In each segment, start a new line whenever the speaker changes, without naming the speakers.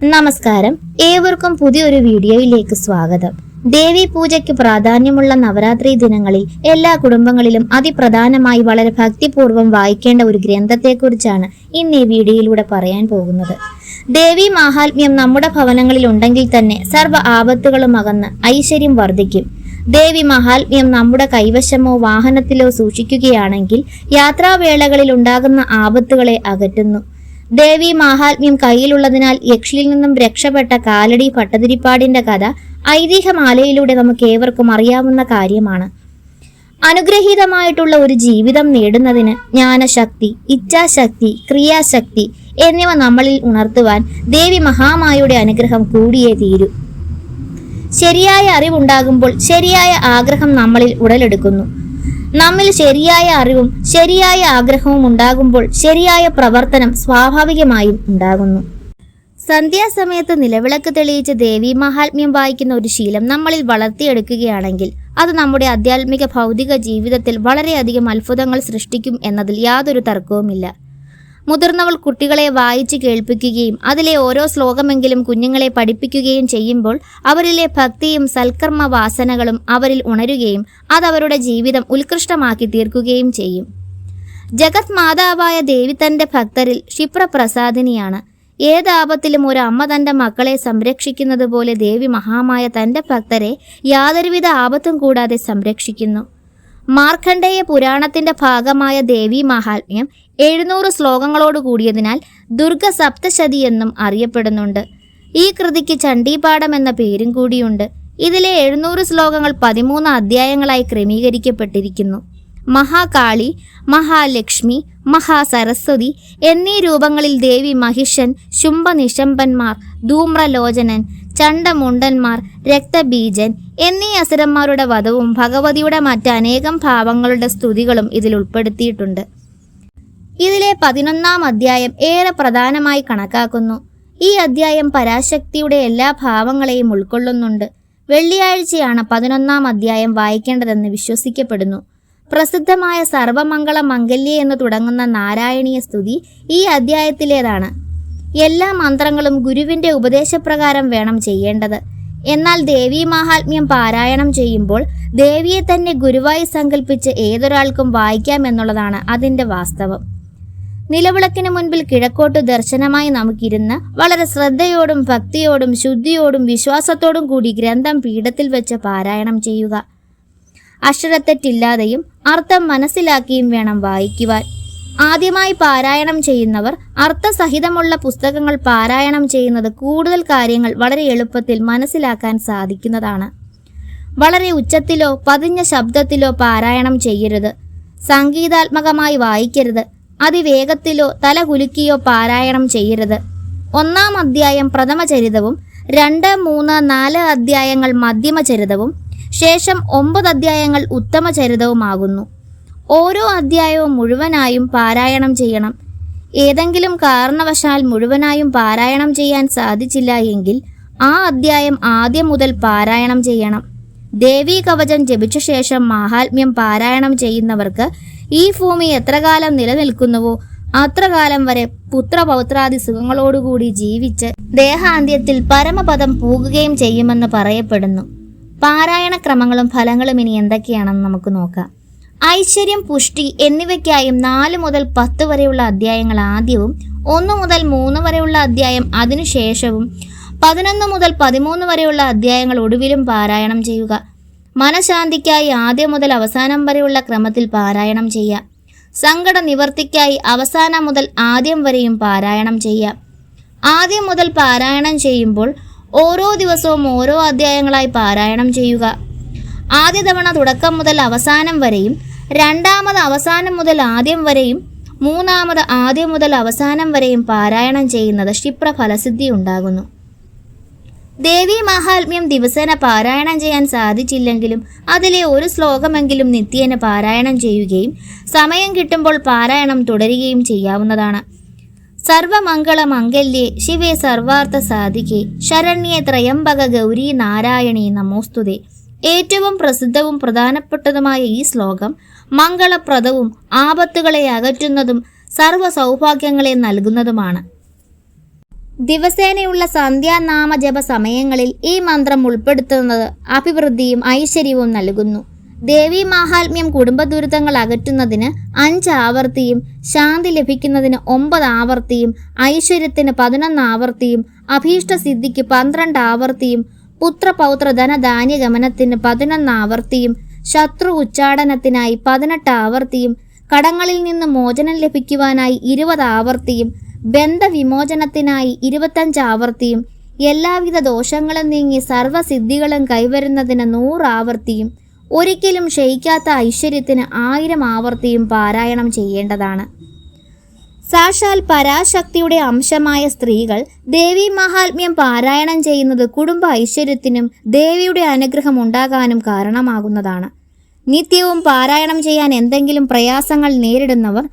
നമസ്കാരം, ഏവർക്കും പുതിയൊരു വീഡിയോയിലേക്ക് സ്വാഗതം. ദേവി പൂജയ്ക്ക് പ്രാധാന്യമുള്ള നവരാത്രി ദിനങ്ങളിൽ എല്ലാ കുടുംബങ്ങളിലും അതിപ്രധാനമായി വളരെ ഭക്തിപൂർവ്വം വായിക്കേണ്ട ഒരു ഗ്രന്ഥത്തെക്കുറിച്ചാണ് ഇന്ന് ഈ വീഡിയോയിലൂടെ പറയാൻ പോകുന്നത്. ദേവി മാഹാത്മ്യം നമ്മുടെ ഭവനങ്ങളിൽ ഉണ്ടെങ്കിൽ തന്നെ സർവ്വ ആപത്തുകളും അകന്ന് ഐശ്വര്യം വർദ്ധിക്കും. ദേവി മഹാത്മ്യം നമ്മുടെ കൈവശമോ വാഹനത്തിലോ സൂക്ഷിക്കുകയാണെങ്കിൽ യാത്രാവേളകളിൽ ഉണ്ടാകുന്ന ആപത്തുകളെ അകറ്റുന്നു. ദേവി മാഹാത്മ്യം കയ്യിലുള്ളതിനാൽ യക്ഷിയിൽ നിന്നും രക്ഷപ്പെട്ട കാലടി ഭട്ടതിരിപ്പാടിന്റെ കഥ ഐതിഹ്യമാലയിലൂടെ നമുക്ക് ഏവർക്കും അറിയാവുന്ന കാര്യമാണ്. അനുഗ്രഹീതമായിട്ടുള്ള ഒരു ജീവിതം നേടുന്നതിന് ജ്ഞാനശക്തി, ഇച്ഛാശക്തി, ക്രിയാശക്തി എന്നിവ നമ്മളിൽ ഉണർത്തുവാൻ ദേവി മഹാമായയുടെ അനുഗ്രഹം കൂടിയേ തീരൂ. ശരിയായ അറിവുണ്ടാകുമ്പോൾ ശരിയായ ആഗ്രഹം നമ്മളിൽ ഉടലെടുക്കുന്നു. നമ്മിൽ ശരിയായ അറിവും ശരിയായ ആഗ്രഹവും ഉണ്ടാകുമ്പോൾ ശരിയായ പ്രവർത്തനം സ്വാഭാവികമായും ഉണ്ടാകുന്നു. സന്ധ്യാസമയത്ത് നിലവിളക്ക് തെളിയിച്ച് ദേവി മഹാത്മ്യം വായിക്കുന്ന ഒരു ശീലം നമ്മളിൽ വളർത്തിയെടുക്കുകയാണെങ്കിൽ അത് നമ്മുടെ ആധ്യാത്മിക ഭൗതിക ജീവിതത്തിൽ വളരെയധികം അത്ഭുതങ്ങൾ സൃഷ്ടിക്കും എന്നതിൽ യാതൊരു തർക്കവുമില്ല. മുതിർന്നവർ കുട്ടികളെ വായിച്ച് കേൾപ്പിക്കുകയും അതിലെ ഓരോ ശ്ലോകമെങ്കിലും കുഞ്ഞുങ്ങളെ പഠിപ്പിക്കുകയും ചെയ്യുമ്പോൾ അവരിലെ ഭക്തിയും സൽക്കർമ്മ വാസനകളും അവരിൽ ഉണരുകയും അതവരുടെ ജീവിതം ഉത്കൃഷ്ടമാക്കി തീർക്കുകയും ചെയ്യും. ജഗത് മാതാവായ ദേവി തന്റെ ഭക്തരിൽ ക്ഷിപ്രപ്രസാദിനിയാണ്. ഏതാപത്തിലും ഒരു അമ്മ തന്റെ മക്കളെ സംരക്ഷിക്കുന്നത് പോലെ ദേവി മഹാമായ തന്റെ ഭക്തരെ യാതൊരുവിധ ആപത്തും കൂടാതെ സംരക്ഷിക്കുന്നു. മാർക്കണ്ഡേയ പുരാണത്തിന്റെ ഭാഗമായ ദേവി മഹാത്മ്യം 700 ശ്ലോകങ്ങളോട് കൂടിയതിനാൽ ദുർഗ സപ്തശതി എന്നും അറിയപ്പെടുന്നുണ്ട്. ഈ കൃതിക്ക് ചണ്ഡീപാഠം എന്ന പേരും കൂടിയുണ്ട്. ഇതിലെ 700 ശ്ലോകങ്ങൾ 13 അധ്യായങ്ങളായി ക്രമീകരിക്കപ്പെട്ടിരിക്കുന്നു. മഹാകാളി, മഹാലക്ഷ്മി, മഹാസരസ്വതി എന്നീ രൂപങ്ങളിൽ ദേവി മഹിഷൻ, ശുംഭനിശംഭന്മാർ, ധൂമ്രലോചനൻ, ചണ്ഡമുണ്ടന്മാർ, രക്തബീജൻ എന്നീ അസുരന്മാരുടെ വധവും ഭഗവതിയുടെ മറ്റനേകം ഭാവങ്ങളുടെ സ്തുതികളും ഇതിൽ ഉൾപ്പെടുത്തിയിട്ടുണ്ട്. ഇതിലെ 11-ാം അധ്യായം ഏറെ പ്രധാനമായി കണക്കാക്കുന്നു. ഈ അധ്യായം പരാശക്തിയുടെ എല്ലാ ഭാവങ്ങളെയും ഉൾക്കൊള്ളുന്നുണ്ട്. വെള്ളിയാഴ്ചയാണ് 11-ാം അധ്യായം വായിക്കേണ്ടതെന്ന് വിശ്വസിക്കപ്പെടുന്നു. പ്രസിദ്ധമായ സർവമംഗള മംഗല്യേ എന്ന് തുടങ്ങുന്ന നാരായണീയ സ്തുതി ഈ അധ്യായത്തിലേതാണ്. എല്ലാ മന്ത്രങ്ങളും ഗുരുവിന്റെ ഉപദേശപ്രകാരം വേണം ചെയ്യേണ്ടത്. എന്നാൽ ദേവി മാഹാത്മ്യം പാരായണം ചെയ്യുമ്പോൾ ദേവിയെ തന്നെ ഗുരുവായി സങ്കല്പിച്ച് ഏതൊരാൾക്കും വായിക്കാമെന്നുള്ളതാണ് അതിന്റെ വാസ്തവം. നിലവിളക്കിന് മുൻപിൽ കിഴക്കോട്ട് ദർശനമായി നമുക്കിരുന്ന് വളരെ ശ്രദ്ധയോടും ഭക്തിയോടും ശുദ്ധിയോടും വിശ്വാസത്തോടും കൂടി ഗ്രന്ഥം പീഠത്തിൽ വെച്ച് പാരായണം ചെയ്യുക. അക്ഷരത്തെറ്റില്ലാതെയും അർത്ഥം മനസ്സിലാക്കിയും വേണം വായിക്കുവാൻ. ആദ്യമായി പാരായണം ചെയ്യുന്നവർ അർത്ഥസഹിതമുള്ള പുസ്തകങ്ങൾ പാരായണം ചെയ്യുന്നത് കൂടുതൽ കാര്യങ്ങൾ വളരെ എളുപ്പത്തിൽ മനസ്സിലാക്കാൻ സാധിക്കുന്നതാണ്. വളരെ ഉച്ചത്തിലോ പതിഞ്ഞ ശബ്ദത്തിലോ പാരായണം ചെയ്യരുത്. സംഗീതാത്മകമായി വായിക്കരുത്. അതിവേഗത്തിലോ തല കുലുക്കിയോ പാരായണം ചെയ്യരുത്. 1-ാം അധ്യായം പ്രഥമചരിതവും 2, 3, 4 അധ്യായങ്ങൾ മധ്യമചരിതവും ശേഷം 9 അധ്യായങ്ങൾ ഉത്തമചരിതവുമാകുന്നു. ഓരോ അധ്യായവും മുഴുവനായും പാരായണം ചെയ്യണം. ഏതെങ്കിലും കാരണവശാൽ മുഴുവനായും പാരായണം ചെയ്യാൻ സാധിച്ചില്ല എങ്കിൽ ആ അധ്യായം ആദ്യം മുതൽ പാരായണം ചെയ്യണം. ദേവീ കവചം ജപിച്ച ശേഷം മാഹാത്മ്യം പാരായണം ചെയ്യുന്നവർക്ക് ഈ ഭൂമി എത്രകാലം നിലനിൽക്കുന്നുവോ അത്രകാലം വരെ പുത്രപൗത്രാദി സുഖങ്ങളോടുകൂടി ജീവിച്ച് ദേഹാന്ത്യത്തിൽ പരമപദം പൂകുകയും ചെയ്യുമെന്ന് പറയപ്പെടുന്നു. പാരായണ ക്രമങ്ങളും ഫലങ്ങളും ഇനി എന്തൊക്കെയാണെന്ന് നമുക്ക് നോക്കാം. ഐശ്വര്യം, പുഷ്ടി എന്നിവയ്ക്കായും 4 മുതൽ 10 വരെയുള്ള അധ്യായങ്ങൾ ആദ്യവും 1 മുതൽ 3 വരെയുള്ള അധ്യായം അതിനുശേഷവും 11 മുതൽ 13 വരെയുള്ള അധ്യായങ്ങൾ ഒടുവിലും പാരായണം ചെയ്യുക. മനഃശാന്തിക്കായി ആദ്യം മുതൽ അവസാനം വരെയുള്ള ക്രമത്തിൽ പാരായണം ചെയ്യാം. സങ്കട നിവർത്തിക്കായി അവസാനം മുതൽ ആദ്യം വരെയും പാരായണം ചെയ്യാം. ആദ്യം മുതൽ പാരായണം ചെയ്യുമ്പോൾ ഓരോ ദിവസവും ഓരോ അധ്യായങ്ങളായി പാരായണം ചെയ്യുക. ആദ്യ തവണ തുടക്കം മുതൽ അവസാനം വരെയും, രണ്ടാമത് അവസാനം മുതൽ ആദ്യം വരെയും, മൂന്നാമത് ആദ്യം മുതൽ അവസാനം വരെയും പാരായണം ചെയ്യുന്നത് ക്ഷിപ്രഫലസിദ്ധി ഉണ്ടാകുന്നു. ദേവി മാഹാത്മ്യം ദിവസേന പാരായണം ചെയ്യാൻ സാധിച്ചില്ലെങ്കിലും അതിലെ ഒരു ശ്ലോകമെങ്കിലും നിത്യേന പാരായണം ചെയ്യുകയും സമയം കിട്ടുമ്പോൾ പാരായണം തുടരുകയും ചെയ്യാവുന്നതാണ്. സർവമംഗള മംഗല്യേ ശിവേ സർവാർത്ഥ സാധികേ ശരണ്യേ ത്രയംബക ഗൗരി നാരായണി നമോസ്തുതേ. ഏറ്റവും പ്രസിദ്ധവും പ്രധാനപ്പെട്ടതുമായ ഈ ശ്ലോകം മംഗളപ്രദവും ആപത്തുകളെ അകറ്റുന്നതും സർവ്വ സൗഭാഗ്യങ്ങളെ നൽകുന്നതുമാണ്. ദിവസേനയുള്ള സന്ധ്യാനാമ ജപ സമയങ്ങളിൽ ഈ മന്ത്രം ഉൾപ്പെടുത്തുന്നത് അഭിവൃദ്ധിയും ഐശ്വര്യവും നൽകുന്നു. ദേവീ മാഹാത്മ്യം കുടുംബ ദുരിതങ്ങൾ അകറ്റുന്നതിന് 5 ആവർത്തിയും, ശാന്തി ലഭിക്കുന്നതിന് 9 ആവർത്തിയും, ഐശ്വര്യത്തിന് 11 ആവർത്തിയും, അഭീഷ്ടസിദ്ധിക്ക് 12 ആവർത്തിയും, പുത്രപൗത്ര ധനധാന്യഗമനത്തിന് 11 ആവർത്തിയും, ശത്രു ഉച്ചാടനത്തിനായി 18 ആവർത്തിയും, കടങ്ങളിൽ നിന്ന് മോചനം ലഭിക്കുവാനായി 20 ആവർത്തിയും, ബന്ധവിമോചനത്തിനായി 25 ആവർത്തിയും, എല്ലാവിധ ദോഷങ്ങളും നീങ്ങി സർവ്വസിദ്ധികളും കൈവരുന്നതിന് 100 ആവർത്തിയും, ഒരിക്കലും ക്ഷയിക്കാത്ത ഐശ്വര്യത്തിന് 1000 ആവർത്തിയും പാരായണം ചെയ്യേണ്ടതാണ്. സാക്ഷാൽ പരാശക്തിയുടെ അംശമായ സ്ത്രീകൾ ദേവീ മഹാത്മ്യം പാരായണം ചെയ്യുന്നത് കുടുംബ ഐശ്വര്യത്തിനും ദേവിയുടെ അനുഗ്രഹം ഉണ്ടാകാനും കാരണമാകുന്നതാണ്. നിത്യവും പാരായണം ചെയ്യാൻ എന്തെങ്കിലും പ്രയാസങ്ങൾ നേരിടുന്നവർ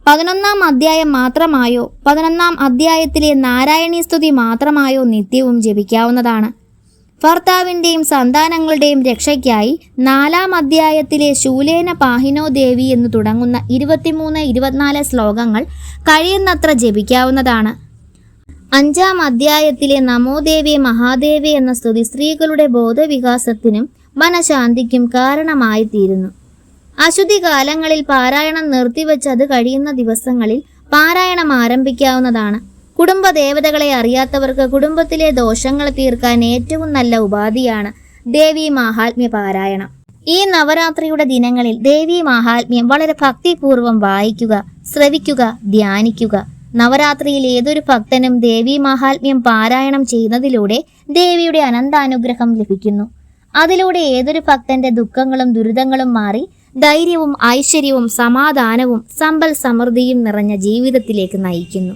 11-ാം അധ്യായം മാത്രമായോ 11-ാം അധ്യായത്തിലെ നാരായണീ സ്തുതി മാത്രമായോ നിത്യവും ജപിക്കാവുന്നതാണ്. ഭർത്താവിൻ്റെയും സന്താനങ്ങളുടെയും രക്ഷയ്ക്കായി 4-ാം അധ്യായത്തിലെ ശൂലേന പാഹിനോ ദേവി എന്ന് തുടങ്ങുന്ന 23-24 ശ്ലോകങ്ങൾ കഴിയുന്നത്ര ജപിക്കാവുന്നതാണ്. 5-ാം അധ്യായത്തിലെ നമോ ദേവി മഹാദേവി എന്ന സ്തുതി സ്ത്രീകളുടെ ബോധവികാസത്തിനും മനഃശാന്തിക്കും കാരണമായി തീരുന്നു. അശുദ്ധി കാലങ്ങളിൽ പാരായണം നിർത്തിവെച്ച് അത് കഴിയുന്ന ദിവസങ്ങളിൽ പാരായണം ആരംഭിക്കാവുന്നതാണ്. കുടുംബ ദേവതകളെ അറിയാത്തവർക്ക് കുടുംബത്തിലെ ദോഷങ്ങൾ തീർക്കാൻ ഏറ്റവും നല്ല ഉപാധിയാണ് ദേവീ മാഹാത്മ്യ പാരായണം. ഈ നവരാത്രിയുടെ ദിനങ്ങളിൽ ദേവീ മാഹാത്മ്യം വളരെ ഭക്തിപൂർവ്വം വായിക്കുക, ശ്രവിക്കുക, ധ്യാനിക്കുക. നവരാത്രിയിൽ ഏതൊരു ഭക്തനും ദേവീ മാഹാത്മ്യം പാരായണം ചെയ്യുന്നതിലൂടെ ദേവിയുടെ അനന്താനുഗ്രഹം ലഭിക്കുന്നു. അതിലൂടെ ഏതൊരു ഭക്തന്റെ ദുഃഖങ്ങളും ദുരിതങ്ങളും മാറി ധൈര്യവും ഐശ്വര്യവും സമാധാനവും സമ്പൽ സമൃദ്ധിയും നിറഞ്ഞ ജീവിതത്തിലേക്ക് നയിക്കുന്നു.